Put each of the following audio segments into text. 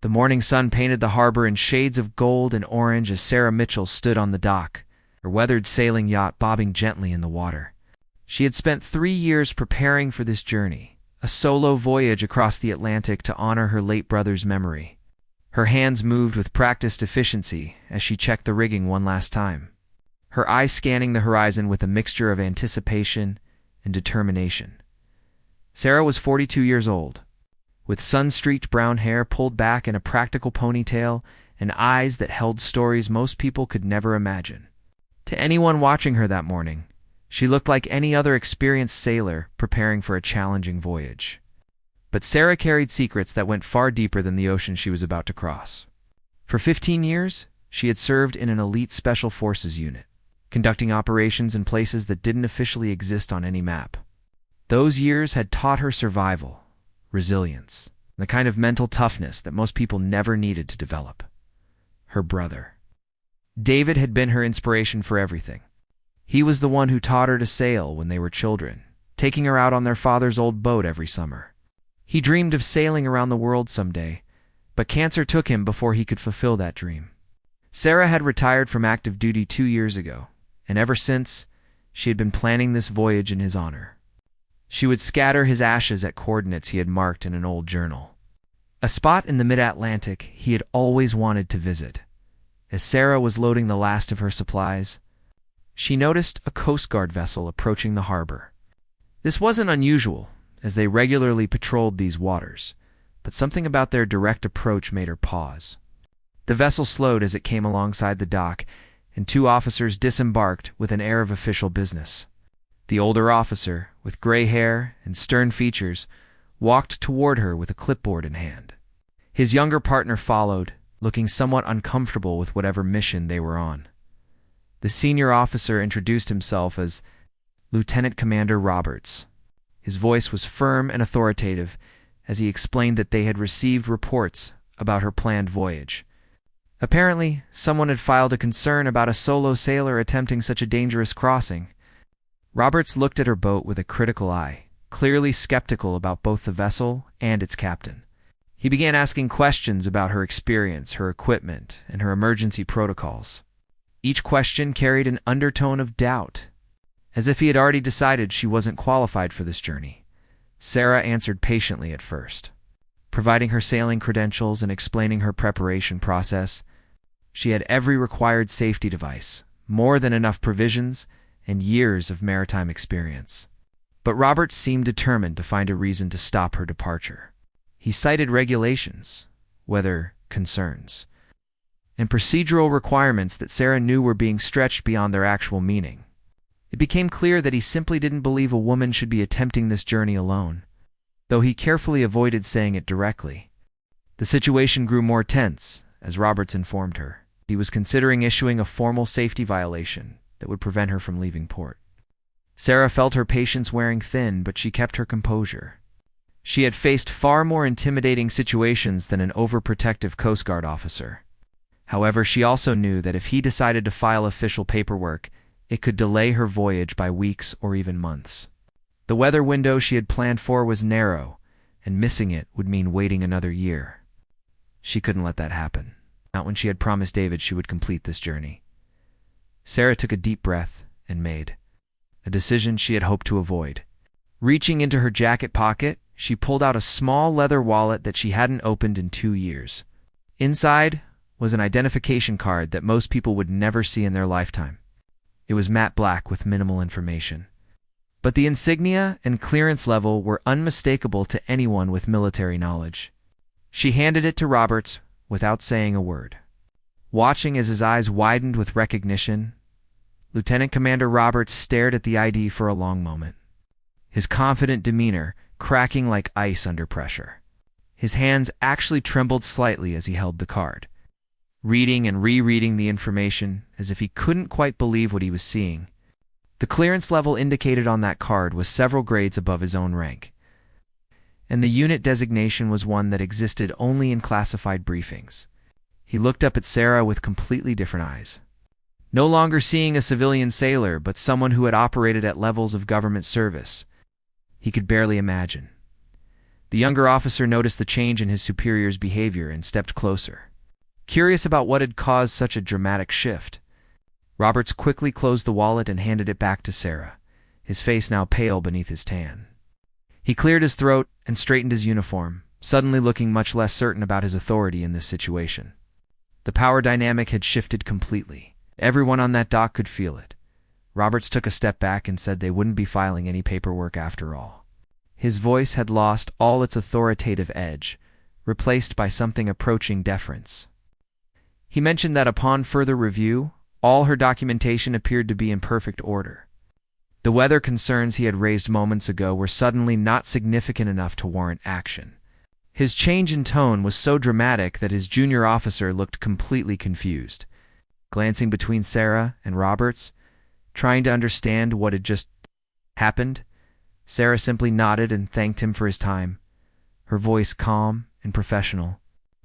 The morning sun painted the harbor in shades of gold and orange as Sarah Mitchell stood on the dock, her weathered sailing yacht bobbing gently in the water. She had spent 3 years preparing for this journey, a solo voyage across the Atlantic to honor her late brother's memory. Her hands moved with practiced efficiency as she checked the rigging one last time, her eyes scanning the horizon with a mixture of anticipation and determination. Sarah was 42 years old, with sun-streaked brown hair pulled back in a practical ponytail and eyes that held stories most people could never imagine. To anyone watching her that morning, she looked like any other experienced sailor preparing for a challenging voyage. But Sarah carried secrets that went far deeper than the ocean she was about to cross. For 15 years, she had served in an elite special forces unit, conducting operations in places that didn't officially exist on any map. Those years had taught her survival, resilience, and the kind of mental toughness that most people never needed to develop. Her brother, David, had been her inspiration for everything. He was the one who taught her to sail when they were children, taking her out on their father's old boat every summer. He dreamed of sailing around the world someday, but cancer took him before he could fulfill that dream. Sarah had retired from active duty 2 years ago, and ever since, she had been planning this voyage in his honor. She would scatter his ashes at coordinates he had marked in an old journal, a spot in the mid-Atlantic he had always wanted to visit. As Sarah was loading the last of her supplies, she noticed a Coast Guard vessel approaching the harbor. This wasn't unusual, as they regularly patrolled these waters, but something about their direct approach made her pause. The vessel slowed as it came alongside the dock, and 2 officers disembarked with an air of official business. The older officer, with gray hair and stern features, walked toward her with a clipboard in hand. His younger partner followed, looking somewhat uncomfortable with whatever mission they were on. The senior officer introduced himself as Lieutenant Commander Roberts. His voice was firm and authoritative as he explained that they had received reports about her planned voyage. Apparently, someone had filed a concern about a solo sailor attempting such a dangerous crossing. Roberts looked at her boat with a critical eye, clearly skeptical about both the vessel and its captain. He began asking questions about her experience, her equipment, and her emergency protocols. Each question carried an undertone of doubt, as if he had already decided she wasn't qualified for this journey. Sarah answered patiently at first, providing her sailing credentials and explaining her preparation process. She had every required safety device, more than enough provisions, and years of maritime experience. But Roberts seemed determined to find a reason to stop her departure. He cited regulations, weather concerns, and procedural requirements that Sarah knew were being stretched beyond their actual meaning. It became clear that he simply didn't believe a woman should be attempting this journey alone, though he carefully avoided saying it directly. The situation grew more tense, as Roberts informed her. He was considering issuing a formal safety violation that would prevent her from leaving port. Sarah felt her patience wearing thin, but she kept her composure. She had faced far more intimidating situations than an overprotective Coast Guard officer. However, she also knew that if he decided to file official paperwork, it could delay her voyage by weeks or even months. The weather window she had planned for was narrow, and missing it would mean waiting another year. She couldn't let that happen, not when she had promised David she would complete this journey. Sarah took a deep breath and made a decision she had hoped to avoid. Reaching into her jacket pocket, she pulled out a small leather wallet that she hadn't opened in 2 years. Inside was an identification card that most people would never see in their lifetime. It was matte black with minimal information, but the insignia and clearance level were unmistakable to anyone with military knowledge. She handed it to Roberts without saying a word. Watching as his eyes widened with recognition, Lieutenant Commander Roberts stared at the ID for a long moment, his confident demeanor cracking like ice under pressure. His hands actually trembled slightly as he held the card, reading and rereading the information as if he couldn't quite believe what he was seeing. The clearance level indicated on that card was several grades above his own rank, and the unit designation was one that existed only in classified briefings. He looked up at Sarah with completely different eyes, no longer seeing a civilian sailor, but someone who had operated at levels of government service he could barely imagine. The younger officer noticed the change in his superior's behavior and stepped closer, curious about what had caused such a dramatic shift. Roberts quickly closed the wallet and handed it back to Sarah, his face now pale beneath his tan. He cleared his throat and straightened his uniform, suddenly looking much less certain about his authority in this situation. The power dynamic had shifted completely. Everyone on that dock could feel it. Roberts took a step back and said they wouldn't be filing any paperwork after all. His voice had lost all its authoritative edge, replaced by something approaching deference. He mentioned that upon further review, all her documentation appeared to be in perfect order. The weather concerns he had raised moments ago were suddenly not significant enough to warrant action. His change in tone was so dramatic that his junior officer looked completely confused. Glancing between Sarah and Roberts, trying to understand what had just happened, Sarah simply nodded and thanked him for his time, her voice calm and professional.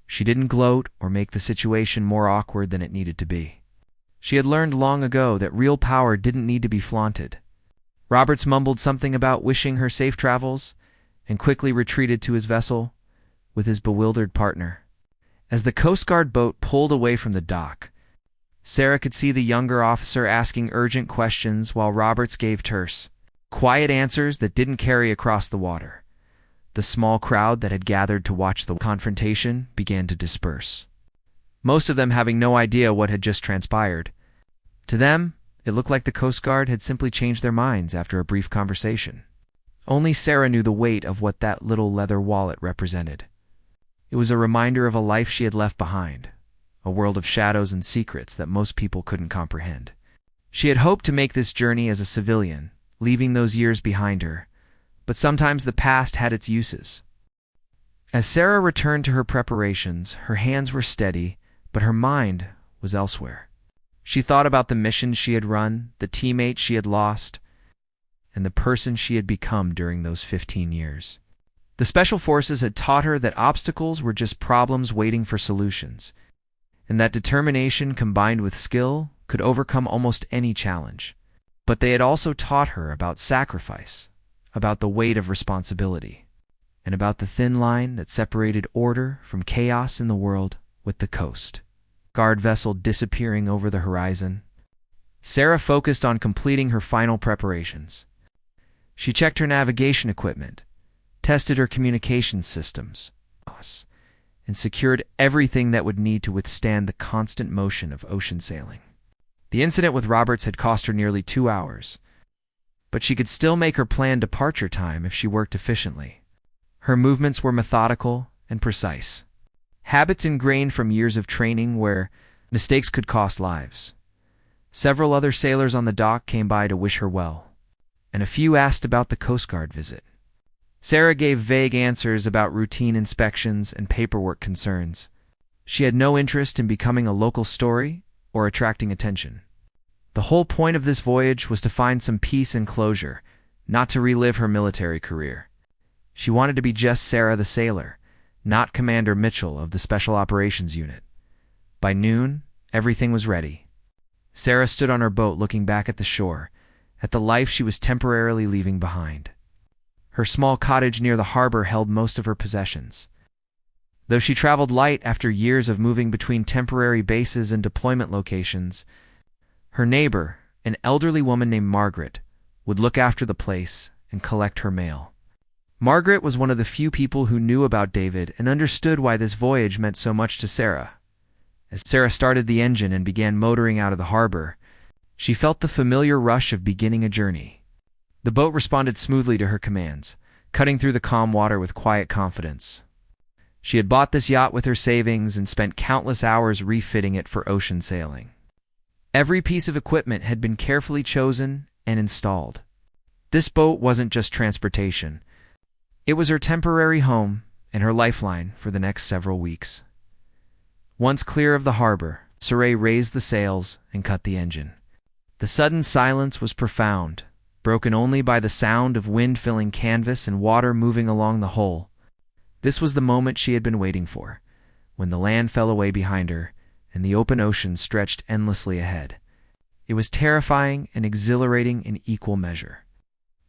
She didn't gloat or make the situation more awkward than it needed to be. She had learned long ago that real power didn't need to be flaunted. Roberts mumbled something about wishing her safe travels and quickly retreated to his vessel with his bewildered partner. As the Coast Guard boat pulled away from the dock, Sarah could see the younger officer asking urgent questions while Roberts gave terse, quiet answers that didn't carry across the water. The small crowd that had gathered to watch the confrontation began to disperse, most of them having no idea what had just transpired. To them, it looked like the Coast Guard had simply changed their minds after a brief conversation. Only Sarah knew the weight of what that little leather wallet represented. It was a reminder of a life she had left behind, a world of shadows and secrets that most people couldn't comprehend. She had hoped to make this journey as a civilian, leaving those years behind her, but sometimes the past had its uses. As Sarah returned to her preparations, her hands were steady, but her mind was elsewhere. She thought about the missions she had run, the teammates she had lost, and the person she had become during those 15 years. The Special Forces had taught her that obstacles were just problems waiting for solutions, and that determination combined with skill could overcome almost any challenge. But they had also taught her about sacrifice, about the weight of responsibility, and about the thin line that separated order from chaos in the world with the Coast Guard vessel disappearing over the horizon. Sarah focused on completing her final preparations. She checked her navigation equipment, tested her communications systems, and secured everything that would need to withstand the constant motion of ocean sailing. The incident with Roberts had cost her nearly 2 hours, but she could still make her planned departure time if she worked efficiently. Her movements were methodical and precise, habits ingrained from years of training where mistakes could cost lives. Several other sailors on the dock came by to wish her well, and a few asked about the Coast Guard visit. Sarah gave vague answers about routine inspections and paperwork concerns. She had no interest in becoming a local story or attracting attention. The whole point of this voyage was to find some peace and closure, not to relive her military career. She wanted to be just Sarah the sailor, not Commander Mitchell of the Special Operations Unit. By noon, everything was ready. Sarah stood on her boat looking back at the shore, at the life she was temporarily leaving behind. Her small cottage near the harbor held most of her possessions. Though she traveled light after years of moving between temporary bases and deployment locations, her neighbor, an elderly woman named Margaret, would look after the place and collect her mail. Margaret was one of the few people who knew about David and understood why this voyage meant so much to Sarah. As Sarah started the engine and began motoring out of the harbor, she felt the familiar rush of beginning a journey. The boat responded smoothly to her commands, cutting through the calm water with quiet confidence. She had bought this yacht with her savings and spent countless hours refitting it for ocean sailing. Every piece of equipment had been carefully chosen and installed. This boat wasn't just transportation. It was her temporary home and her lifeline for the next several weeks. Once clear of the harbor, Saray raised the sails and cut the engine. The sudden silence was profound, broken only by the sound of wind filling canvas and water moving along the hull. This was the moment she had been waiting for, when the land fell away behind her and the open ocean stretched endlessly ahead. It was terrifying and exhilarating in equal measure.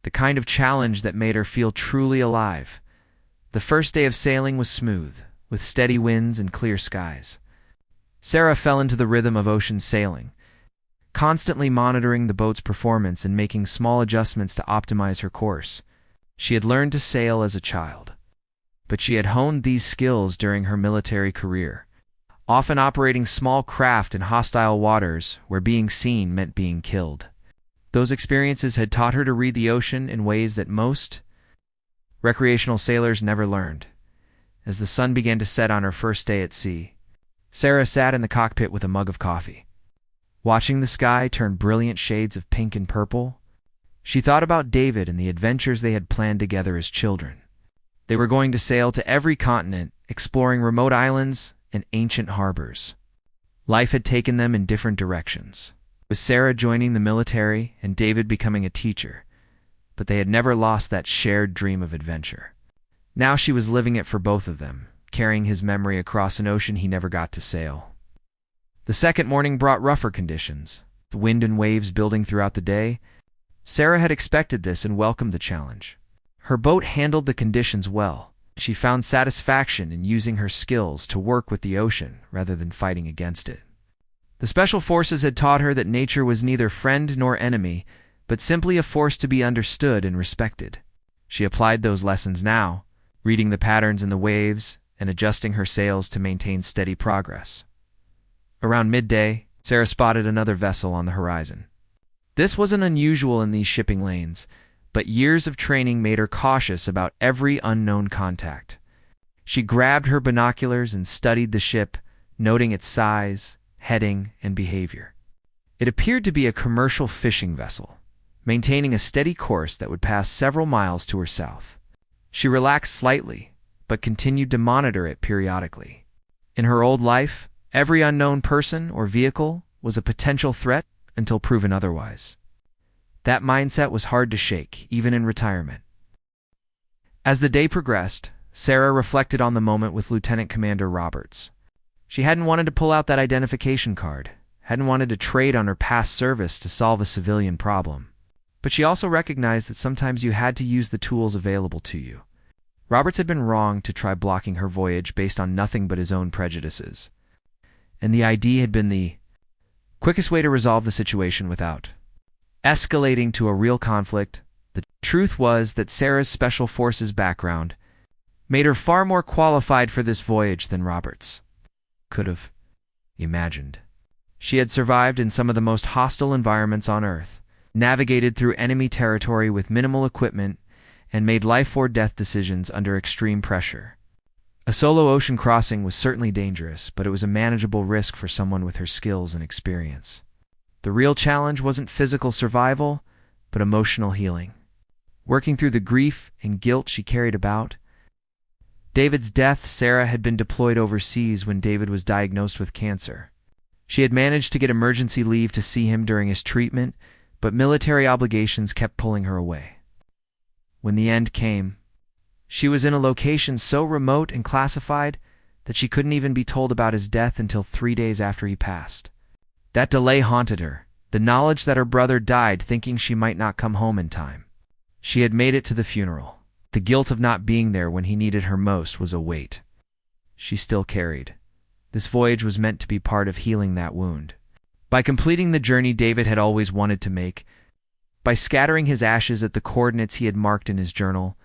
The kind of challenge that made her feel truly alive. The first day of sailing was smooth, with steady winds and clear skies. Sarah fell into the rhythm of ocean sailing, constantly monitoring the boat's performance and making small adjustments to optimize her course. She had learned to sail as a child, but she had honed these skills during her military career, often operating small craft in hostile waters where being seen meant being killed. Those experiences had taught her to read the ocean in ways that most recreational sailors never learned. As the sun began to set on her first day at sea, Sarah sat in the cockpit with a mug of coffee. Watching the sky turn brilliant shades of pink and purple, she thought about David and the adventures they had planned together as children. They were going to sail to every continent, exploring remote islands and ancient harbors. Life had taken them in different directions, with Sarah joining the military and David becoming a teacher, but they had never lost that shared dream of adventure. Now she was living it for both of them, carrying his memory across an ocean he never got to sail. The second morning brought rougher conditions, the wind and waves building throughout the day. Sarah had expected this and welcomed the challenge. Her boat handled the conditions well. She found satisfaction in using her skills to work with the ocean rather than fighting against it. The special forces had taught her that nature was neither friend nor enemy, but simply a force to be understood and respected. She applied those lessons now, reading the patterns in the waves and adjusting her sails to maintain steady progress. Around midday, Sarah spotted another vessel on the horizon. This wasn't unusual in these shipping lanes, but years of training made her cautious about every unknown contact. She grabbed her binoculars and studied the ship, noting its size, heading, and behavior. It appeared to be a commercial fishing vessel, maintaining a steady course that would pass several miles to her south. She relaxed slightly, but continued to monitor it periodically. In her old life, every unknown person or vehicle was a potential threat until proven otherwise. That mindset was hard to shake, even in retirement. As the day progressed, Sarah reflected on the moment with Lieutenant Commander Roberts. She hadn't wanted to pull out that identification card, hadn't wanted to trade on her past service to solve a civilian problem. But she also recognized that sometimes you had to use the tools available to you. Roberts had been wrong to try blocking her voyage based on nothing but his own prejudices. And the ID had been the quickest way to resolve the situation without escalating to a real conflict. The truth was that Sarah's Special Forces background made her far more qualified for this voyage than Roberts could have imagined. She had survived in some of the most hostile environments on Earth, navigated through enemy territory with minimal equipment, and made life-or-death decisions under extreme pressure. A solo ocean crossing was certainly dangerous, but it was a manageable risk for someone with her skills and experience. The real challenge wasn't physical survival, but emotional healing. Working through the grief and guilt she carried about. David's death. Sarah had been deployed overseas when David was diagnosed with cancer. She had managed to get emergency leave to see him during his treatment, but military obligations kept pulling her away. When the end came, she was in a location so remote and classified that she couldn't even be told about his death until 3 days after he passed. That delay haunted her, the knowledge that her brother died thinking she might not come home in time. She had made it to the funeral. The guilt of not being there when he needed her most was a weight she still carried. This voyage was meant to be part of healing that wound. By completing the journey David had always wanted to make, by scattering his ashes at the coordinates he had marked in his journal,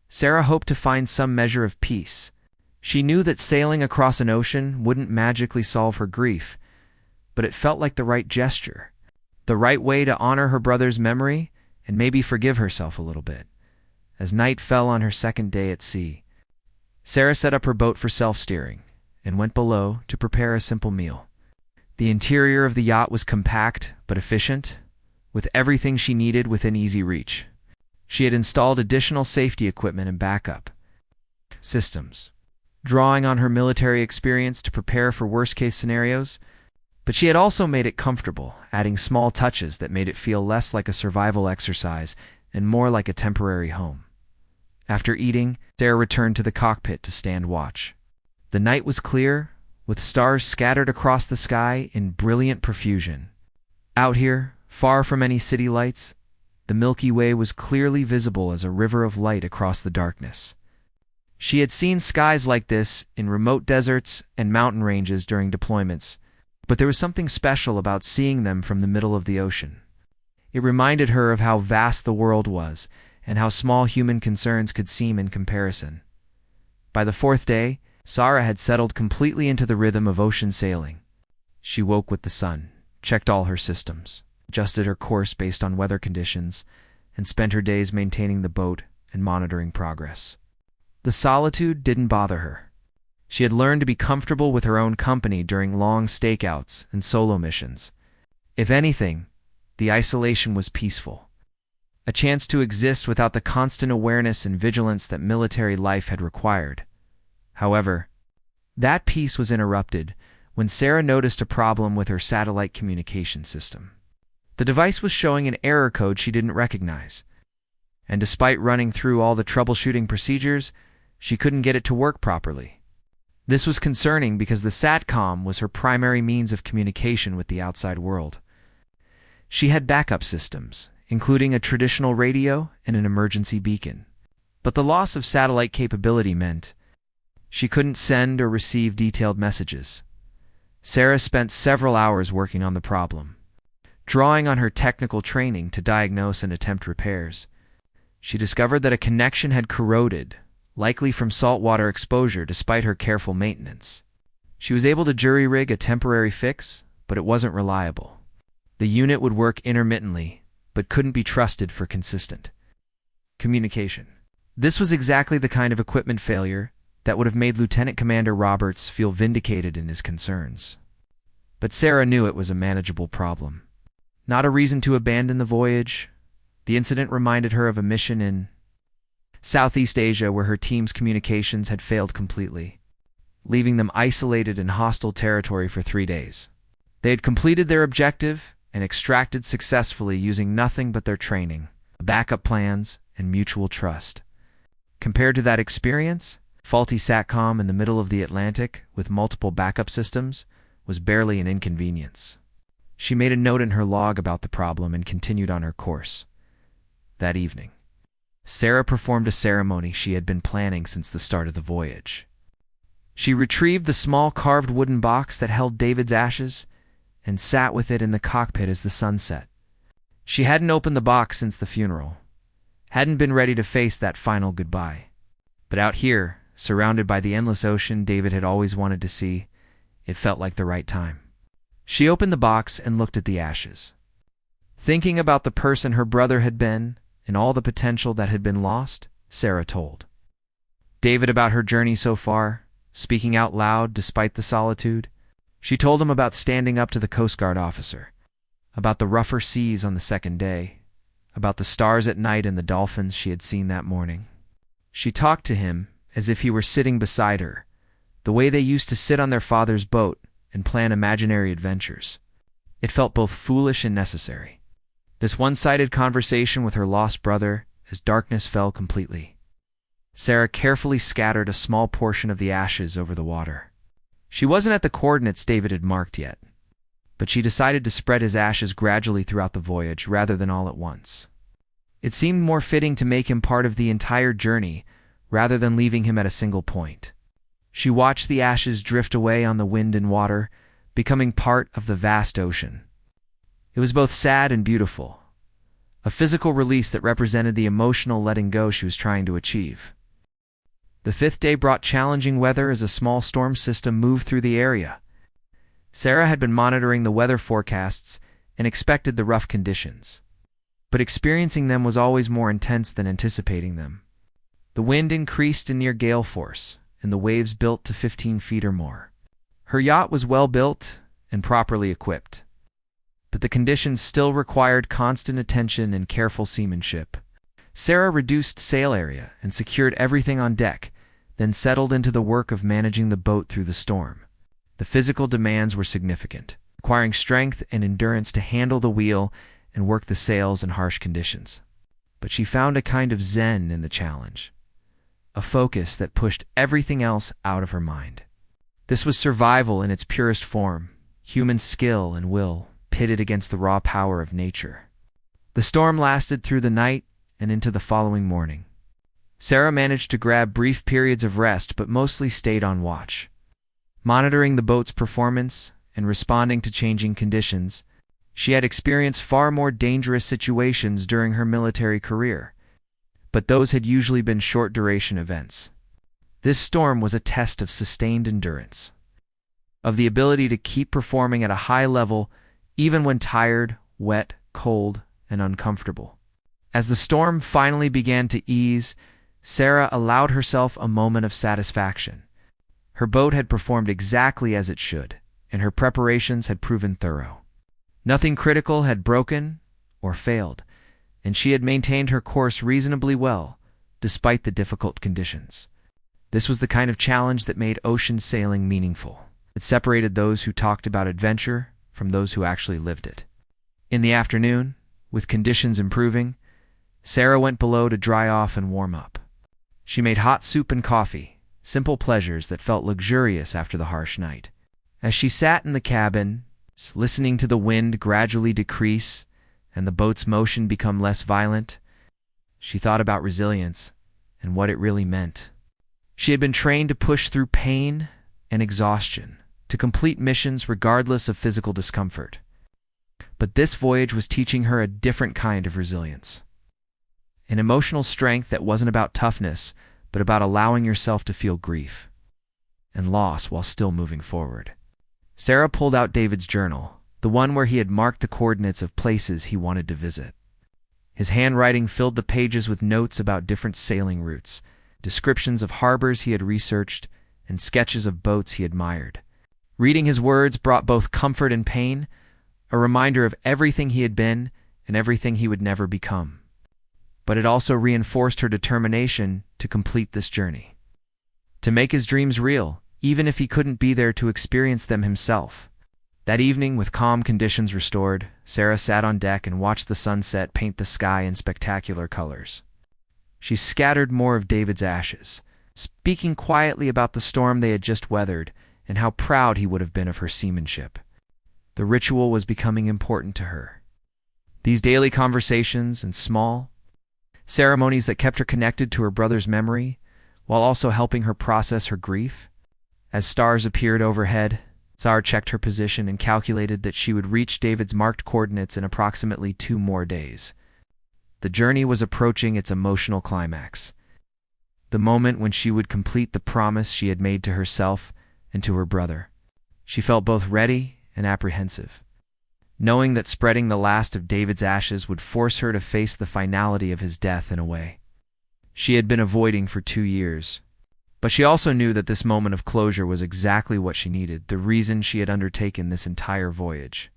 Sarah hoped to find some measure of peace. She knew that sailing across an ocean wouldn't magically solve her grief, but it felt like the right gesture, the right way to honor her brother's memory and maybe forgive herself a little bit. As night fell on her second day at sea, Sarah set up her boat for self-steering and went below to prepare a simple meal. The interior of the yacht was compact but efficient, with everything she needed within easy reach. She had installed additional safety equipment and backup systems, drawing on her military experience to prepare for worst-case scenarios, but she had also made it comfortable, adding small touches that made it feel less like a survival exercise and more like a temporary home. After eating, Sarah returned to the cockpit to stand watch. The night was clear, with stars scattered across the sky in brilliant profusion. Out here, far from any city lights, the Milky Way was clearly visible as a river of light across the darkness. She had seen skies like this in remote deserts and mountain ranges during deployments, but there was something special about seeing them from the middle of the ocean. It reminded her of how vast the world was and how small human concerns could seem in comparison. By the fourth day, Sarah had settled completely into the rhythm of ocean sailing. She woke with the sun, checked all her systems, adjusted her course based on weather conditions, and spent her days maintaining the boat and monitoring progress. The solitude didn't bother her. She had learned to be comfortable with her own company during long stakeouts and solo missions. If anything, the isolation was peaceful, a chance to exist without the constant awareness and vigilance that military life had required. However, that peace was interrupted when Sarah noticed a problem with her satellite communication system. The device was showing an error code she didn't recognize, and despite running through all the troubleshooting procedures, she couldn't get it to work properly. This was concerning because the SATCOM was her primary means of communication with the outside world. She had backup systems, including a traditional radio and an emergency beacon. But the loss of satellite capability meant she couldn't send or receive detailed messages. Sarah spent several hours working on the problem, drawing on her technical training to diagnose and attempt repairs. She discovered that a connection had corroded, likely from saltwater exposure despite her careful maintenance. She was able to jury-rig a temporary fix, but it wasn't reliable. The unit would work intermittently, but couldn't be trusted for consistent communication. This was exactly the kind of equipment failure that would have made Lieutenant Commander Roberts feel vindicated in his concerns. But Sarah knew it was a manageable problem. Not a reason to abandon the voyage. The incident reminded her of a mission in Southeast Asia where her team's communications had failed completely, leaving them isolated in hostile territory for 3 days. They had completed their objective and extracted successfully using nothing but their training, backup plans, and mutual trust. Compared to that experience, faulty SATCOM in the middle of the Atlantic with multiple backup systems was barely an inconvenience. She made a note in her log about the problem and continued on her course. That evening, Sarah performed a ceremony she had been planning since the start of the voyage. She retrieved the small carved wooden box that held David's ashes and sat with it in the cockpit as the sun set. She hadn't opened the box since the funeral, hadn't been ready to face that final goodbye. But out here, surrounded by the endless ocean David had always wanted to see, it felt like the right time. She opened the box and looked at the ashes. Thinking about the person her brother had been and all the potential that had been lost, Sarah told David about her journey so far, speaking out loud despite the solitude. She told him about standing up to the Coast Guard officer, about the rougher seas on the second day, about the stars at night and the dolphins she had seen that morning. She talked to him as if he were sitting beside her, the way they used to sit on their father's boat and plan imaginary adventures. It felt both foolish and necessary. This one-sided conversation with her lost brother as darkness fell completely. Sarah carefully scattered a small portion of the ashes over the water. She wasn't at the coordinates David had marked yet, but she decided to spread his ashes gradually throughout the voyage rather than all at once. It seemed more fitting to make him part of the entire journey rather than leaving him at a single point. She watched the ashes drift away on the wind and water, becoming part of the vast ocean. It was both sad and beautiful, a physical release that represented the emotional letting go she was trying to achieve. The fifth day brought challenging weather as a small storm system moved through the area. Sarah had been monitoring the weather forecasts and expected the rough conditions, but experiencing them was always more intense than anticipating them. The wind increased in near gale force, and the waves built to 15 feet or more. Her yacht was well built and properly equipped, but the conditions still required constant attention and careful seamanship. Sarah reduced sail area and secured everything on deck, then settled into the work of managing the boat through the storm. The physical demands were significant, requiring strength and endurance to handle the wheel and work the sails in harsh conditions. But she found a kind of zen in the challenge, a focus that pushed everything else out of her mind. This was survival in its purest form, human skill and will pitted against the raw power of nature. The storm lasted through the night and into the following morning. Sarah managed to grab brief periods of rest but mostly stayed on watch, monitoring the boat's performance and responding to changing conditions. She had experienced far more dangerous situations during her military career, but those had usually been short-duration events. This storm was a test of sustained endurance, of the ability to keep performing at a high level even when tired, wet, cold, and uncomfortable. As the storm finally began to ease, Sarah allowed herself a moment of satisfaction. Her boat had performed exactly as it should, and her preparations had proven thorough. Nothing critical had broken or failed, and she had maintained her course reasonably well, despite the difficult conditions. This was the kind of challenge that made ocean sailing meaningful. It separated those who talked about adventure from those who actually lived it. In the afternoon, with conditions improving, Sarah went below to dry off and warm up. She made hot soup and coffee, simple pleasures that felt luxurious after the harsh night. As she sat in the cabin, listening to the wind gradually decrease and the boat's motion become less violent, she thought about resilience and what it really meant. She had been trained to push through pain and exhaustion, to complete missions regardless of physical discomfort. But this voyage was teaching her a different kind of resilience. An emotional strength that wasn't about toughness, but about allowing yourself to feel grief and loss while still moving forward. Sarah pulled out David's journal, the one where he had marked the coordinates of places he wanted to visit. His handwriting filled the pages with notes about different sailing routes, descriptions of harbors he had researched, and sketches of boats he admired. Reading his words brought both comfort and pain, a reminder of everything he had been and everything he would never become. But it also reinforced her determination to complete this journey, to make his dreams real, even if he couldn't be there to experience them himself. That evening, with calm conditions restored, Sarah sat on deck and watched the sunset paint the sky in spectacular colors. She scattered more of David's ashes, speaking quietly about the storm they had just weathered and how proud he would have been of her seamanship. The ritual was becoming important to her. These daily conversations and small ceremonies that kept her connected to her brother's memory, while also helping her process her grief. As stars appeared overhead, Sarah checked her position and calculated that she would reach David's marked coordinates in approximately 2 more days. The journey was approaching its emotional climax, the moment when she would complete the promise she had made to herself and to her brother. She felt both ready and apprehensive, knowing that spreading the last of David's ashes would force her to face the finality of his death in a way she had been avoiding for 2 years. But she also knew that this moment of closure was exactly what she needed, the reason she had undertaken this entire voyage.